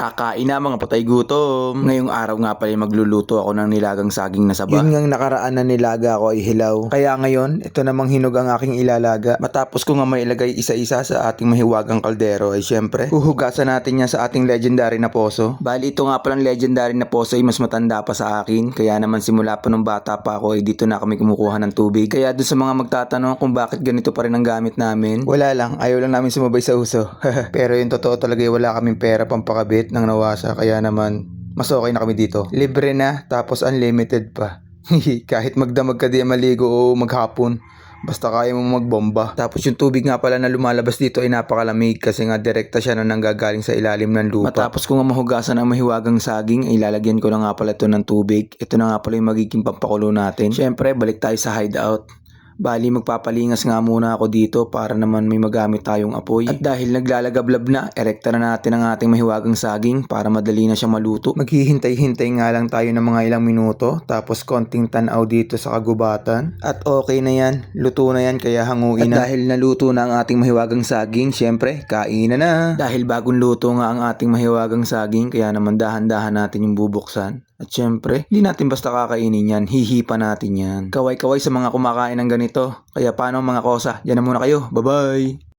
Kakain na mga patay gutom. Ngayong araw nga pala magluluto ako ng nilagang saging na saba. Yun ngang nakaraan na nilaga ako ay hilaw. Kaya ngayon, ito namang hinog ang aking ilalaga. Matapos ko nga mailagay isa-isa sa ating mahiwagang kaldero ay syempre, huhugasan natin yan sa ating legendary na poso. Bali ito nga palang legendary na poso ay mas matanda pa sa akin. Kaya naman simula pa nung bata pa ako ay dito na kami kumukuha ng tubig. Kaya dun sa mga magtatanong kung bakit ganito pa rin ang gamit namin, Wala lang, ayaw lang namin sumabay sa uso. Pero yung totoo talaga wala kaming pera pampakabit ng nawasa. Kaya naman, mas okay na kami dito. Libre na, tapos unlimited pa. Kahit magdamag ka di maligo o maghapon, basta kaya mo magbomba. Tapos yung tubig nga pala na lumalabas dito ay napakalamig kasi nga direkta siya na nanggagaling sa ilalim ng lupa. matapos ko nga mahugasan ang mahiwagang saging, ay lalagyan ko na nga pala ito ng tubig. Ito na nga pala yung magiging pampakulo natin. Syempre, balik tayo sa hideout. Bali, magpapalingas nga muna ako dito para naman may magamit tayong apoy. At dahil naglalagablab na, erekta na natin ang ating mahiwagang saging para madali na siyang maluto. Maghihintay-hintay nga lang tayo ng mga ilang minuto, tapos konting tanaw dito sa kagubatan. At okay na yan, luto na yan kaya hanguin na. At dahil naluto na ang ating mahiwagang saging, syempre, kainan na. Dahil bagong luto nga ang ating mahiwagang saging, kaya naman dahan-dahan natin yung bubuksan. At syempre, hindi natin basta kakainin yan, hihipa natin yan. Kaway-kaway sa mga kumakain ng ganito. Kaya paano mga kosa, yan na muna kayo, bye-bye!